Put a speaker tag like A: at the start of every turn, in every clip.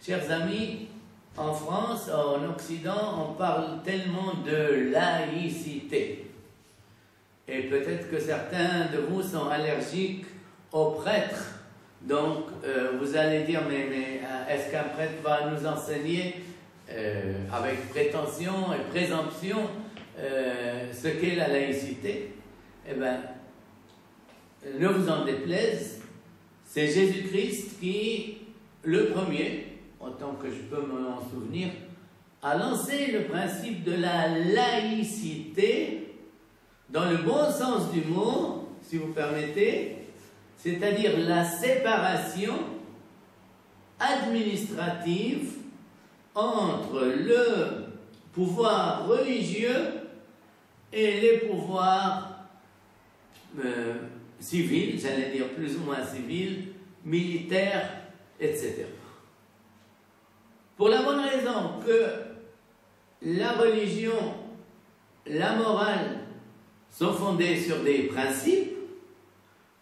A: Chers amis, en France, en Occident, on parle tellement de laïcité. Et peut-être que certains de vous sont allergiques aux prêtres. Donc, vous allez dire, mais est-ce qu'un prêtre va nous enseigner avec prétention et présomption ce qu'est la laïcité? Eh bien, ne vous en déplaise, c'est Jésus-Christ qui, le premier, autant que je peux m'en souvenir, a lancé le principe de la laïcité dans le bon sens du mot, si vous permettez, c'est-à-dire la séparation administrative entre le pouvoir religieux et les pouvoirs civils, j'allais dire plus ou moins civils, militaires, etc. Pour la bonne raison que la religion, la morale sont fondées sur des principes,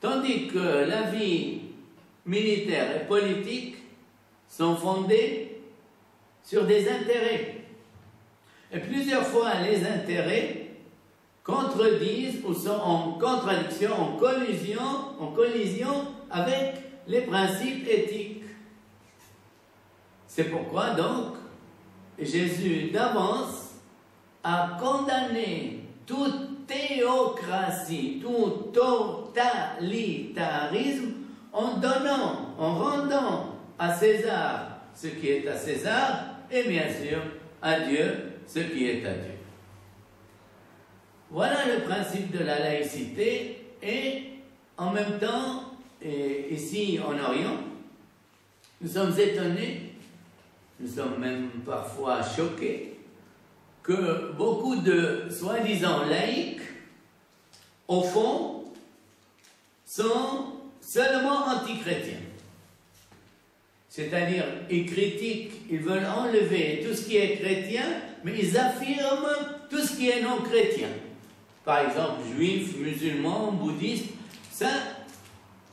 A: tandis que la vie militaire et politique sont fondées sur des intérêts. Et plusieurs fois, les intérêts contredisent ou sont en contradiction, en collision avec les principes éthiques. C'est pourquoi donc Jésus d'avance a condamné toute théocratie, tout totalitarisme en rendant à César ce qui est à César et bien sûr à Dieu ce qui est à Dieu. Voilà le principe de la laïcité et en même temps, ici en Orient, nous sommes étonnés, nous sommes même parfois choqués que beaucoup de soi-disant laïcs, au fond, sont seulement antichrétiens. C'est-à-dire, ils critiquent, ils veulent enlever tout ce qui est chrétien, mais ils affirment tout ce qui est non chrétien. Par exemple, juifs, musulmans, bouddhistes, ça,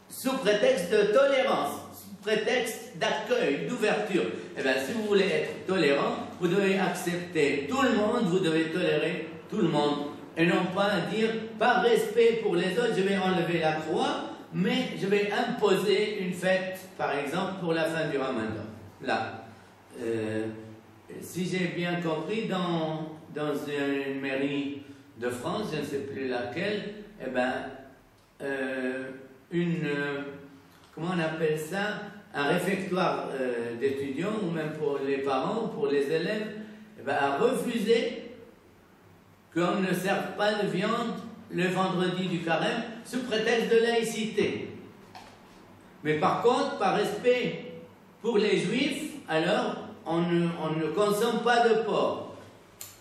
A: sous prétexte de tolérance, sous prétexte d'accueil, d'ouverture. Eh bien, si vous voulez être tolérant, vous devez accepter tout le monde, vous devez tolérer tout le monde. Et non pas dire, par respect pour les autres, je vais enlever la croix, mais je vais imposer une fête, par exemple, pour la fin du Ramadan. Là, si j'ai bien compris, dans une mairie de France, je ne sais plus laquelle, eh ben, comment on appelle ça, un réfectoire d'étudiants, ou même pour les parents, pour les élèves, eh ben, a refusé qu'on ne serve pas de viande le vendredi du carême sous prétexte de laïcité. Mais par contre, par respect pour les juifs, alors on ne consomme pas de porc.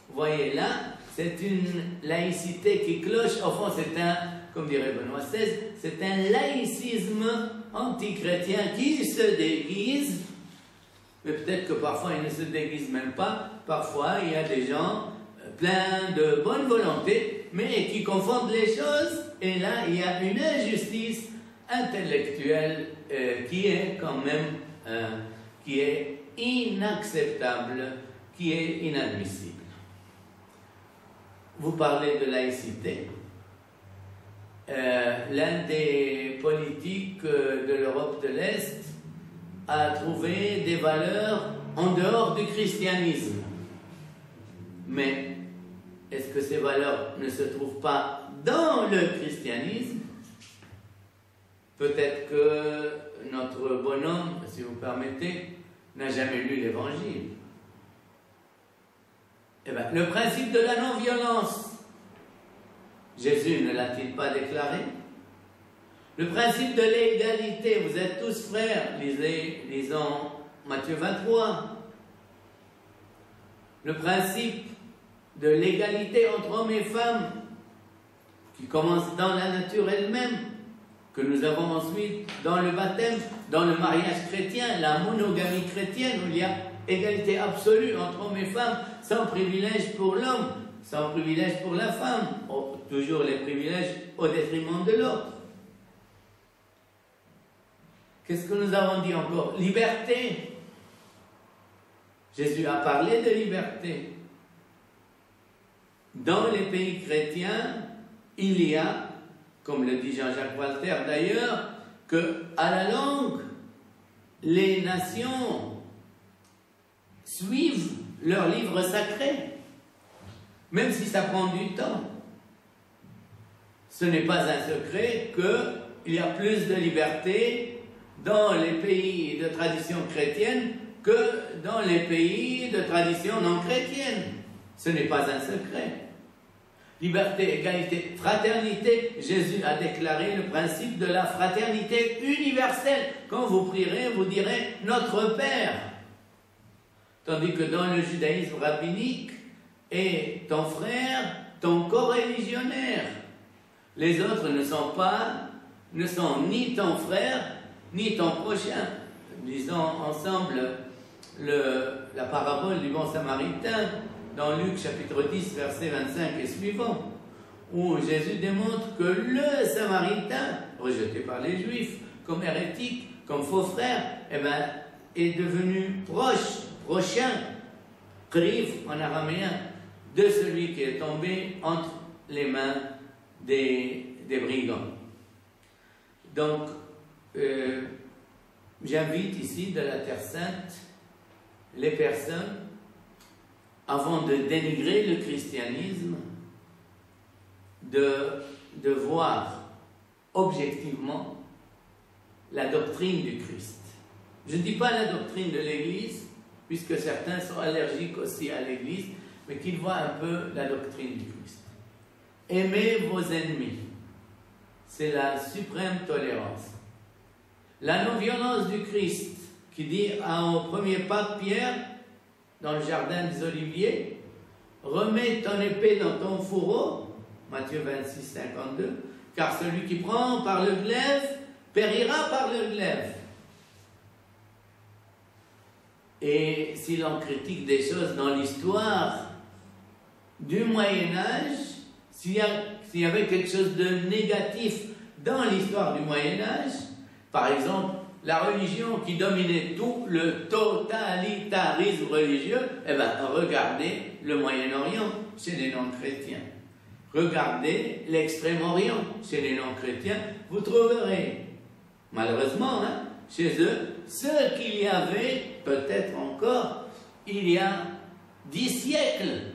A: Vous voyez là, c'est une laïcité qui cloche. Au fond, c'est un, comme dirait Benoît XVI, c'est un laïcisme antichrétien qui se déguise, mais peut-être que parfois il ne se déguise même pas. Parfois, il y a des gens pleins de bonne volonté, mais qui confondent les choses, et là, il y a une injustice intellectuelle qui est quand même, qui est inacceptable, qui est inadmissible. Vous parlez de laïcité. L'un des politiques de l'Europe de l'Est a trouvé des valeurs en dehors du christianisme. Mais est-ce que ces valeurs ne se trouvent pas dans le christianisme? Peut-être que notre bonhomme, si vous permettez, n'a jamais lu l'Évangile. Eh bien, le principe de la non-violence, Jésus ne l'a-t-il pas déclaré? Le principe de l'égalité, vous êtes tous frères, lisons Matthieu 23. Le principe de l'égalité entre hommes et femmes, qui commence dans la nature elle-même, que nous avons ensuite dans le baptême, dans le mariage chrétien, la monogamie chrétienne, où il y a égalité absolue entre hommes et femmes, sans privilège pour l'homme, sans privilège pour la femme, toujours les privilèges au détriment de l'autre. Qu'est-ce que nous avons dit encore? Liberté. Jésus a parlé de liberté. Dans les pays chrétiens, il y a, comme le dit Jean-Jacques Walter d'ailleurs, que à la longue, les nations suivent leur livre sacré, même si ça prend du temps. Ce n'est pas un secret qu'il y a plus de liberté dans les pays de tradition chrétienne que dans les pays de tradition non chrétienne. Ce n'est pas un secret. Liberté, égalité, fraternité. Jésus a déclaré le principe de la fraternité universelle. Quand vous prierez, vous direz « Notre Père ». Tandis que dans le judaïsme rabbinique, est ton frère, ton coreligionnaire. Les autres ne sont ni ton frère, ni ton prochain. Lisons ensemble la parabole du bon samaritain dans Luc chapitre 10, verset 25 et suivant, où Jésus démontre que le samaritain, rejeté par les juifs, comme hérétique, comme faux frère, est devenu prochain, qrib en araméen, de celui qui est tombé entre les mains des brigands. Donc, j'invite ici de la Terre Sainte les personnes, avant de dénigrer le christianisme, de voir objectivement la doctrine du Christ. Je ne dis pas la doctrine de l'Église, puisque certains sont allergiques aussi à l'Église, mais qu'ils voient un peu la doctrine du Christ. Aimez vos ennemis, c'est la suprême tolérance. La non-violence du Christ, qui dit au premier pape Pierre, dans le jardin des Oliviers, remets ton épée dans ton fourreau, Matthieu 26, 52, car celui qui prend par le glaive périra par le glaive. Et si l'on critique des choses dans l'histoire du Moyen-Âge, s'il y avait quelque chose de négatif dans l'histoire du Moyen-Âge, par exemple, la religion qui dominait tout, le totalitarisme religieux, regardez le Moyen-Orient chez les non-chrétiens. Regardez l'Extrême-Orient chez les non-chrétiens, vous trouverez, malheureusement, chez eux, ce qu'il y avait, peut-être encore, il y a 10 siècles.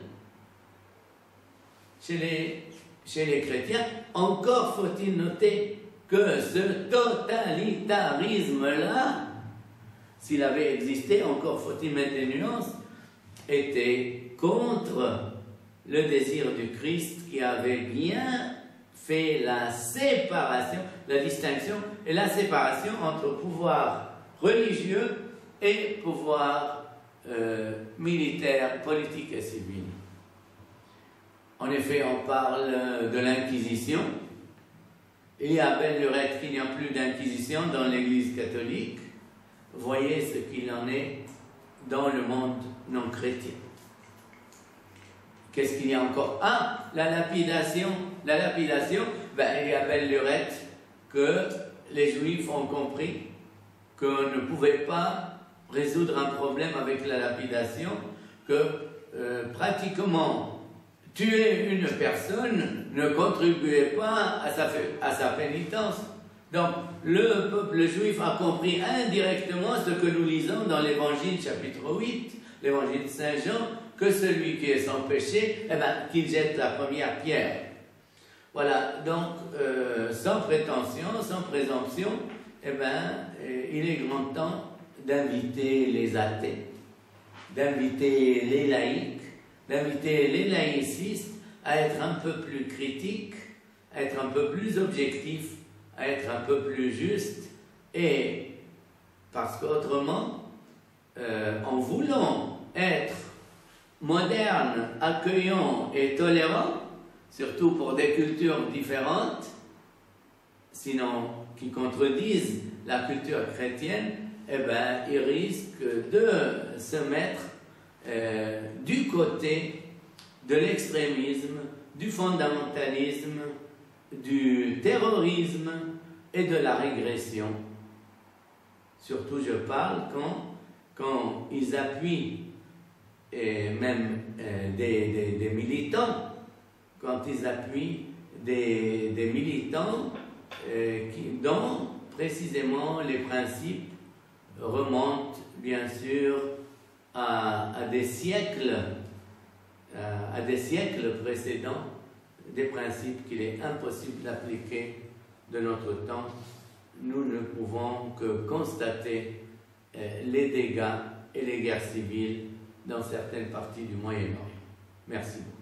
A: Chez les chrétiens, encore faut-il noter que ce totalitarisme-là, s'il avait existé, encore faut-il mettre des nuances, était contre le désir du Christ qui avait bien fait la séparation, la distinction et la séparation entre pouvoir religieux et pouvoir militaire, politique et civil. En effet, on parle de l'Inquisition. Il y a belle lurette qu'il n'y a plus d'inquisition dans l'Église catholique. Voyez ce qu'il en est dans le monde non chrétien. Qu'est-ce qu'il y a encore? La lapidation. La lapidation, il y a belle lurette que les Juifs ont compris qu'on ne pouvait pas résoudre un problème avec la lapidation, que pratiquement tuer une personne ne contribuait pas à sa pénitence. Donc, le peuple juif a compris indirectement ce que nous lisons dans l'Évangile chapitre 8, l'Évangile de Saint Jean, que celui qui est sans péché, qu'il jette la première pierre. Voilà, donc, sans prétention, sans présomption, il est grand temps d'inviter les athées, d'inviter les laïcs, d'inviter les laïcistes à être un peu plus critiques, à être un peu plus objectifs, à être un peu plus justes, et parce qu'autrement, en voulant être moderne, accueillant et tolérant, surtout pour des cultures différentes, sinon qui contredisent la culture chrétienne, ils risquent de se mettre du côté de l'extrémisme, du fondamentalisme, du terrorisme et de la régression. Surtout, je parle quand ils appuient et même des militants, quand ils appuient des militants dont précisément les principes remontent bien sûr à des siècles précédents, des principes qu'il est impossible d'appliquer de notre temps. Nous ne pouvons que constater les dégâts et les guerres civiles dans certaines parties du Moyen-Orient. Merci beaucoup.